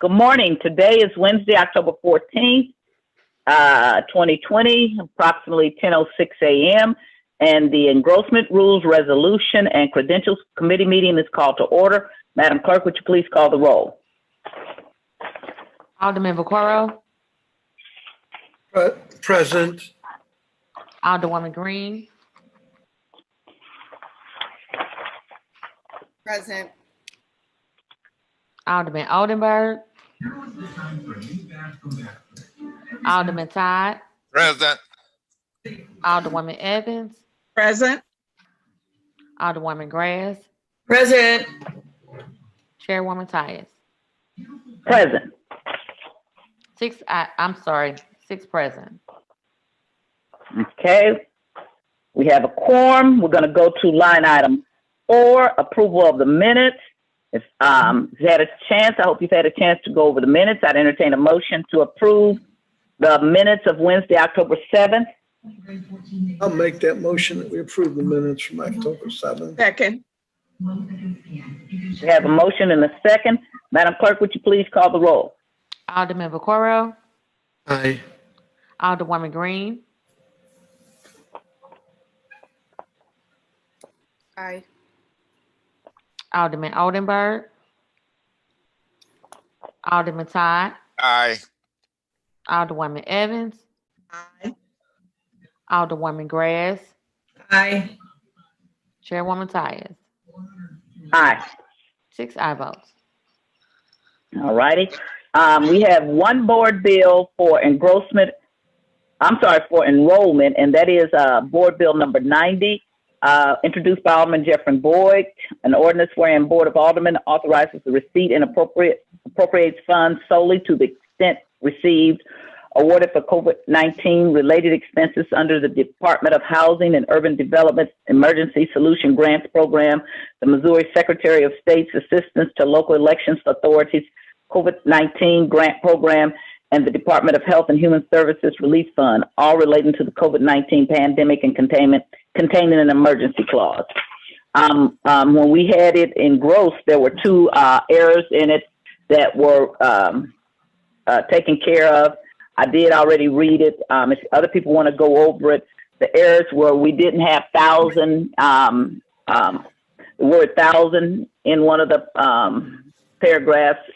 Good morning. Today is Wednesday, October 14th, 2020, approximately 10:06 a.m. And the Engrossment Rules Resolution and Credentials Committee meeting is called to order. Madam Clerk, would you please call the roll? Alderman Vaccaro. Present. Alderwoman Green. Present. Alderman Oldenburg. Alderman Todd. Present. Alderwoman Evans. Present. Alderwoman Grass. Present. Chairwoman Tyus. Present. Six present. Okay. We have a quorum. We're going to go to line item 4, approval of the minutes. If you've had a chance, I hope you've had a chance to go over the minutes. I'd entertain a motion to approve the minutes of Wednesday, October 7th. I'll make that motion that we approve the minutes from October 7th. Second. We have a motion and a second. Madam Clerk, would you please call the roll? Alderman Vaccaro. Aye. Alderwoman Green. Aye. Alderman Oldenburg. Alderman Todd. Aye. Alderwoman Evans. Aye. Alderwoman Grass. Aye. Chairwoman Tyus. Aye. 6 aye votes. All righty. We have one board bill for engrossment. For enrollment, and that is Board Bill number 90, introduced by Alderman Jeffrey Boyd, an ordinance wherein Board of Aldermen authorizes the receipt and appropriates funds solely to the extent received, awarded for COVID-19 related expenses under the Department of Housing and Urban Development Emergency Solution Grants Program, the Missouri Secretary of State's Assistance to Local Elections Authorities COVID-19 Grant Program, and the Department of Health and Human Services Relief Fund, all relating to the COVID-19 pandemic and containing an emergency clause. When we had it engrossed, there were 2 errors in it that were taken care of. I did already read it. If other people want to go over it, the errors were we didn't have thousand, the word thousand in one of the paragraphs.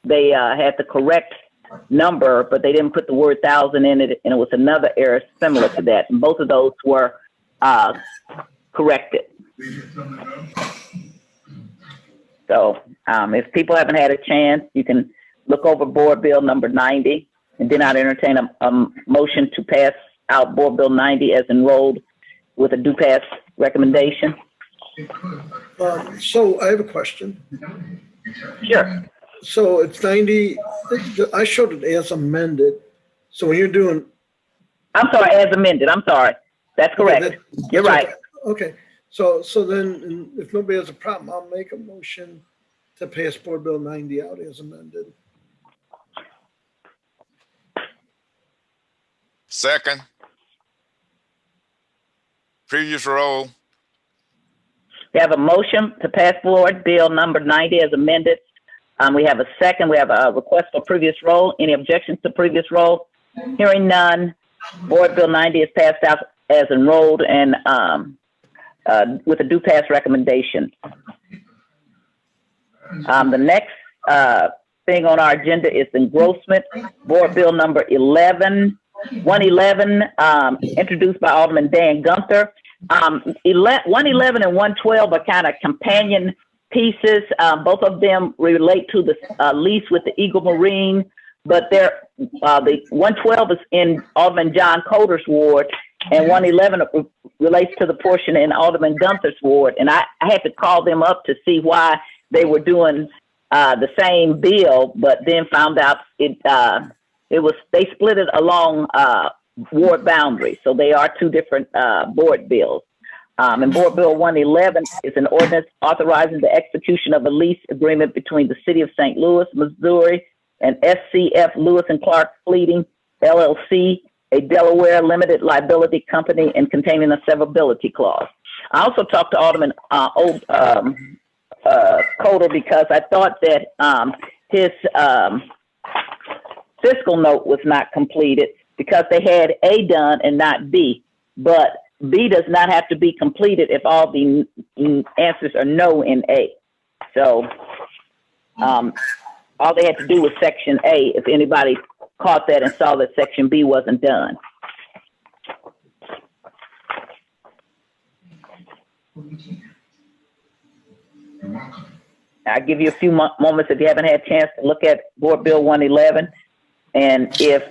They had the correct number, but they didn't put the word thousand in it, and it was another error similar to that. And both of those were corrected. So if people haven't had a chance, you can look over Board Bill number 90, and then I'd entertain a motion to pass out Board Bill 90 as enrolled with a do pass recommendation. So I have a question. Sure. So it's 90, I showed it as amended. So when you're doing. I'm sorry, as amended. I'm sorry. That's correct. Okay, You're right. Okay. So then if nobody has a problem, I'll make a motion to pass Board Bill 90 out as amended. Second. Previous roll. We have a motion to pass Board Bill number 90 as amended. We have a second. We have a request for previous roll. Any objections to previous roll? Hearing none, Board Bill 90 is passed out as enrolled and with a do pass recommendation. The next thing on our agenda is engrossment. Board Bill number 111, introduced by Alderman Dan Gunther. 111 and 112 are kind of companion pieces. Both of them relate to the lease with the Eagle Marine, but the 112 is in Alderman John Coder's ward, and 111 relates to the portion in Alderman Gunther's ward. And I had to call them up to see why they were doing the same bill, but then found out they split it along ward boundaries. So they are 2 different board bills. And Board Bill 111 is an ordinance authorizing the execution of a lease agreement between the City of St. Louis, Missouri, and SCF Lewis and Clark Fleeting, LLC, a Delaware limited liability company, and containing a severability clause. I also talked to Alderman Coder because I thought that his fiscal note was not completed because they had A done and not B. But B does not have to be completed if all the answers are no in A. So all they had to do was section A, if anybody caught that and saw that section B wasn't done. I'll give you a few moments if you haven't had a chance to look at Board Bill 111. And if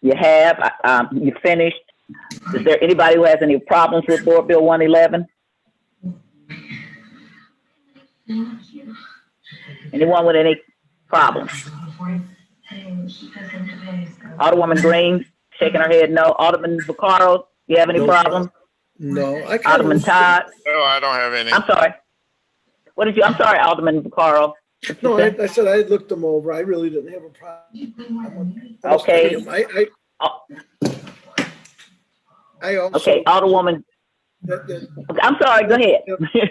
you have, you finished. Is there anybody who has any problems with Board Bill 111? Anyone with any problems? Alderwoman Green shaking her head no. Alderman Vaccaro, you have any problems? No, Alderman Todd? No, I don't have any. I'm sorry. What did you? I'm sorry, Alderman Vaccaro. No, I said I had looked them over. I really didn't have a problem. Okay. I also. Okay, Alderwoman. I'm sorry, go ahead.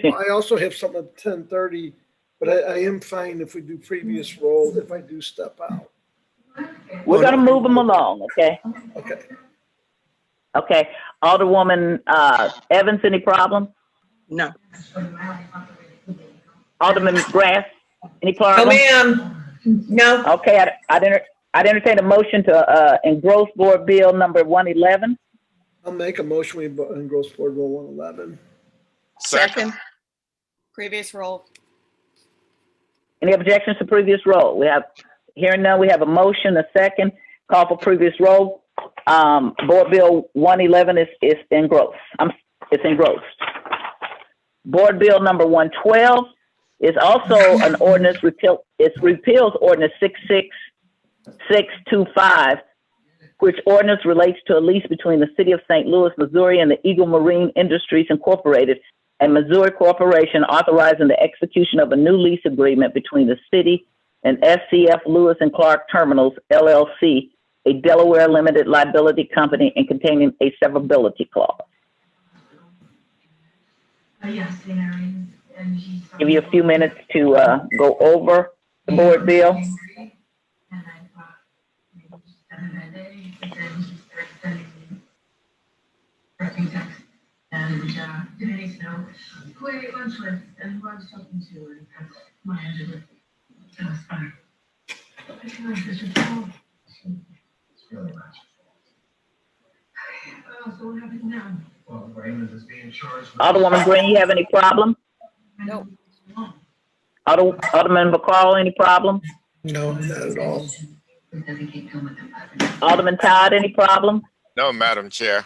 I also have something at 10:30, but I am fine if we do previous roll, if I do step out. We're going to move them along, okay? Okay. Okay. Alderwoman Evans, any problem? No. Alderman Grass, any No, problem? ma'am. No. Okay, I'd entertain a motion to engross Board Bill number 111. I'll make a motion, we engross Board Bill 111. Second. Previous roll. Any objections to previous roll? We have, hearing none, we have a motion, a second, call for previous roll. Board Bill 111 is engrossed. It's engrossed. Board Bill number 112 is also an ordinance, it repeals Ordinance 66625, which ordinance relates to a lease between the City of St. Louis, Missouri and the Eagle Marine Industries Incorporated and Missouri Corporation, authorizing the execution of a new lease agreement between the city and SCF Lewis and Clark Terminals, LLC, a Delaware limited liability company, and containing a severability clause. Give you a few minutes to go over the board bill. And today's no who I ate lunch with and who I was talking to, and that's my end of it. It was fun. I feel like this is all. It's really much. So what happens now? Well, Raymond is being charged. Alderwoman Green, you have any problem? No. Alderman Vaccaro, any problem? No, not at all. Alderman Todd, any problem? No, Madam Chair.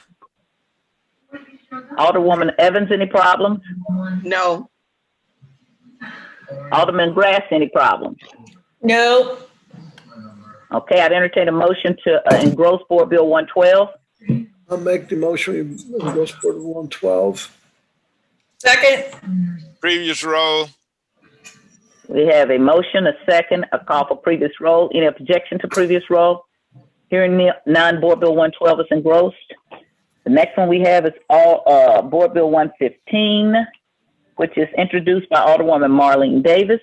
Alderwoman Evans, any problems? No. Alderman Grass, any problems? No. Okay, I'd entertain a motion to engross Board Bill 112. I'll make the motion, we engross Board Bill 112. Second. Previous roll. We have a motion, a second, a call for previous roll. Any objection to previous roll? Hearing none, Board Bill 112 is engrossed. The next one we have is Board Bill 115, which is introduced by Alderwoman Marlene Davis,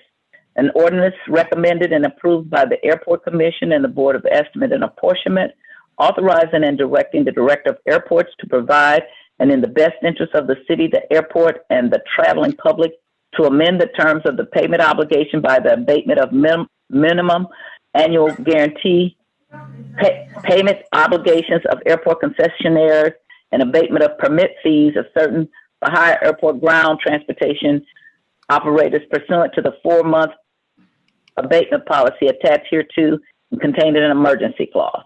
an ordinance recommended and approved by the Airport Commission and the Board of Estimate and Apportionment, authorizing and directing the Director of Airports to provide, and in the best interest of the city, the airport, and the traveling public, to amend the terms of the payment obligation by the abatement of minimum annual guarantee payment obligations of airport concessionaires and abatement of permit fees of certain for hire airport ground transportation operators pursuant to the 4-month abatement policy attached hereto and contained in an emergency clause.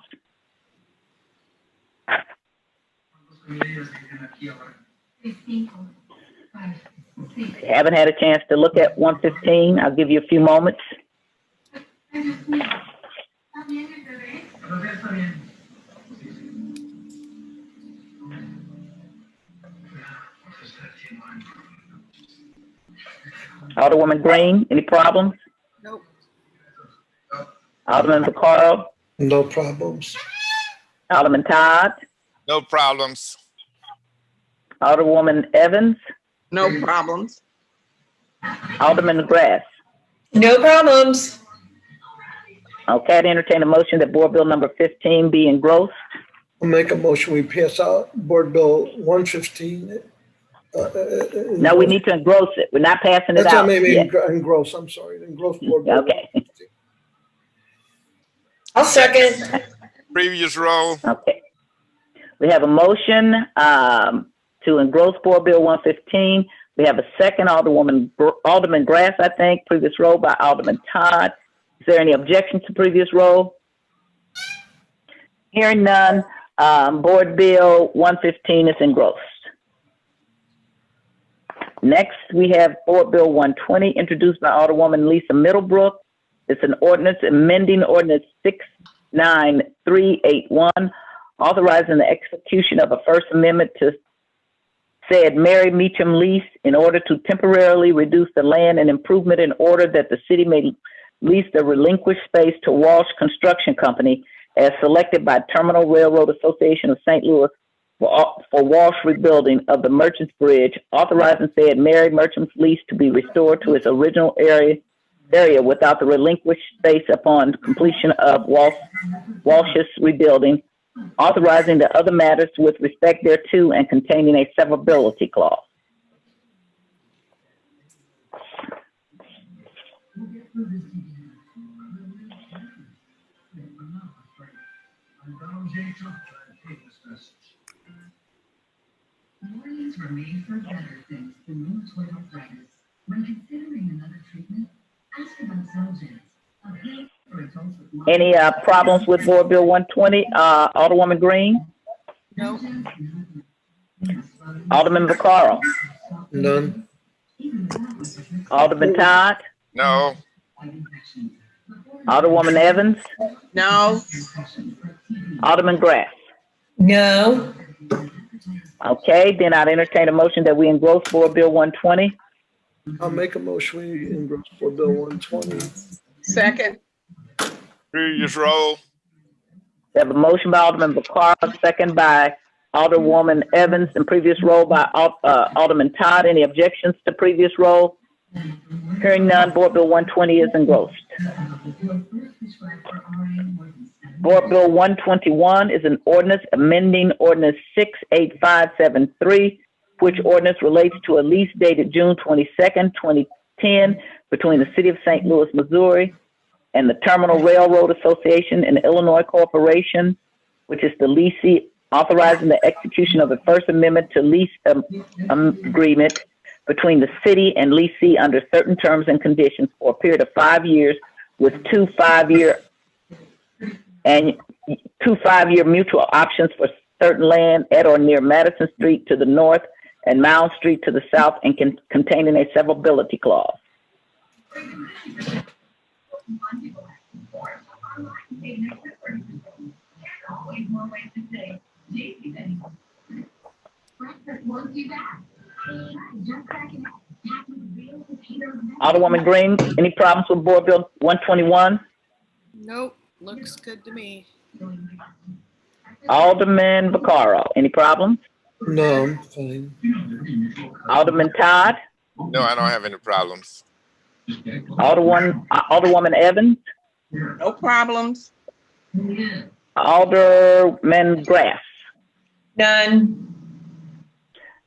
If you haven't had a chance to look at 115, I'll give you a few moments. Alderwoman Green, any problems? Nope. Alderman Vaccaro? No problems. Alderman Todd? No problems. Alderwoman Evans? No problems. Alderman Grass? No problems. Okay, I'd entertain a motion that Board Bill number 15 be engrossed. I'll make a motion, we pass out Board Bill 115. No, we need to engross it. We're not passing it That's out what I mean, yet. engross, I'm sorry, engross Board Bill. Okay. 115. I'll second. Previous roll. Okay. We have a motion to engross Board Bill 115. We have a second, Alderman Grass, I think, previous roll by Alderman Todd. Is there any objection to previous roll? Hearing none, Board Bill 115 is engrossed. Next, we have Board Bill 120, introduced by Alderwoman Lisa Middlebrook. It's an ordinance amending Ordinance 69381, authorizing the execution of a First Amendment to said Mary Meacham lease in order to temporarily reduce the land and improvement in order that the city may lease the relinquished space to Walsh Construction Company as selected by Terminal Railroad Association of St. Louis for Walsh rebuilding of the Merchants Bridge, authorizing said Mary Merchant's lease to be restored to its original area without the relinquished space upon completion of Walsh's rebuilding, authorizing the other matters with respect thereto and containing a severability clause. Mornings were made for better things than rheumatoid arthritis. When considering another treatment, ask about Xeljanz, a pain for adults with Any problems with Board Bill 120? Alderwoman Green? No. Alderman Vaccaro? None. Alderman Todd? No. Alderwoman Evans? No. Alderman Grass? No. Okay, then I'd entertain a motion that we engross Board Bill 120. I'll make a motion, we engross Board Bill 120. Second. Previous roll. We have a motion by Alderman Vaccaro, second by Alderwoman Evans, and previous roll by Alderman Todd. Any objections to previous roll? Hearing none, Board Bill 120 is engrossed. Board Bill 121 is an ordinance amending Ordinance 68573, which ordinance relates to a lease dated June 22nd, 2010, between the City of St. Louis, Missouri, and the Terminal Railroad Association and Illinois Corporation, which is the leasee, authorizing the execution of the First Amendment to lease agreement between the city and leasee under certain terms and conditions for a period of 5 years, with two five-year mutual options for certain land at or near Madison Street to the north and Mound Street to the south, and containing a severability clause. Alderwoman Green, any problems with Board Bill 121? Nope. Looks good to me. Alderman Vaccaro, any problems? No, I'm fine. Alderman Todd? No, I don't have any problems. Alderwoman Evans? No problems. Alderman Grass? None.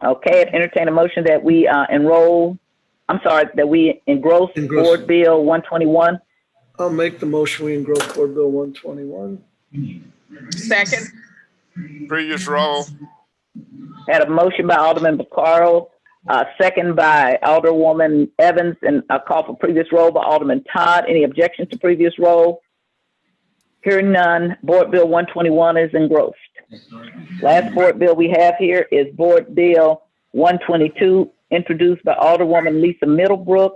Okay, I'd entertain a motion that we that we engross Board Bill 121. I'll make the motion, we engross Board Bill 121. Second. Previous roll. Had a motion by Alderman Vaccaro, second by Alderwoman Evans, and a call for previous roll by Alderman Todd. Any objections to previous roll? Hearing none, Board Bill 121 is engrossed. Last board bill we have here is Board Bill 122, introduced by Alderwoman Lisa Middlebrook.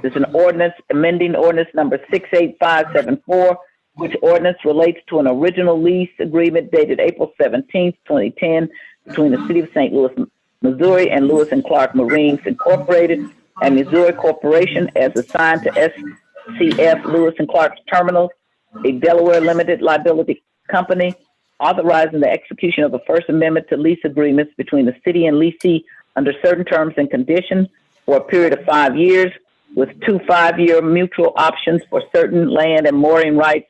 It's an ordinance amending ordinance number 68574, which ordinance relates to an original lease agreement dated April 17th, 2010, between the City of St. Louis, Missouri, and Lewis and Clark Marines Incorporated and Missouri Corporation as assigned to SCF Lewis and Clark Terminals, a Delaware limited liability company, authorizing the execution of a First Amendment to lease agreements between the city and leasee under certain terms and conditions for a period of 5 years, with 2 5-year mutual options for certain land and mooring rights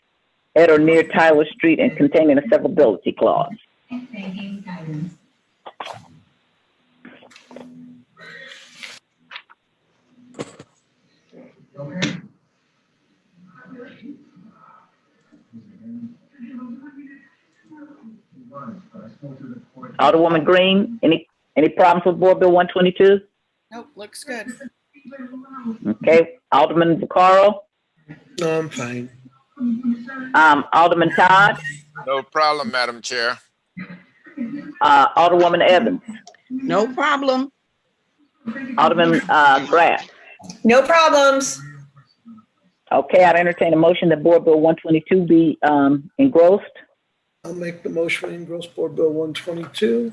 at or near Tyler Street and containing a severability clause. Banking guidance. Alderwoman Green, any problems with Board Bill 122? Nope, looks good. Okay, Alderman Vaccaro, No, I'm fine. Alderman Todd, No problem, Madam Chair. Alderwoman Evans, No problem. Alderman Grass. No problems. Okay, I'd entertain a motion that Board Bill 122 be engrossed. I'll make the motion to engross Board Bill 122.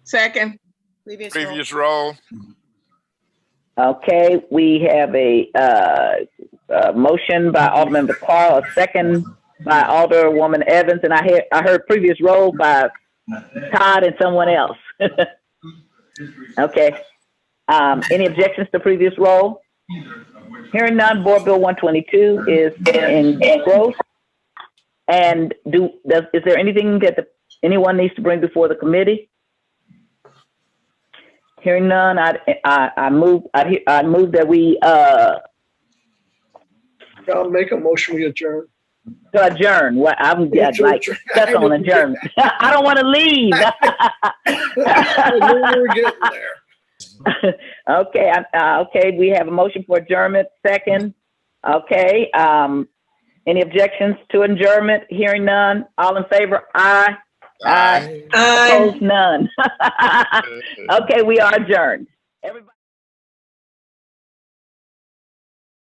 Second. Previous roll. Okay, we have a motion by Alderman Vaccaro, a second by Alderwoman Evans, and I heard previous roll by Todd and someone else. Okay. Any objections to previous roll? Hearing none, Board Bill 122 is engrossed. And is there anything that anyone needs to bring before the committee? Hearing none, I move that we I'll make a motion, we adjourn. to adjourn. What I'm like stuck on adjourn. I don't want to leave. I knew we were getting there. Okay, okay. We have a motion for adjournment. Second. Okay. Any objections to adjournment? Hearing none. All in favor? Aye. Aye. Opposed? None. Okay, we are adjourned. Everybody.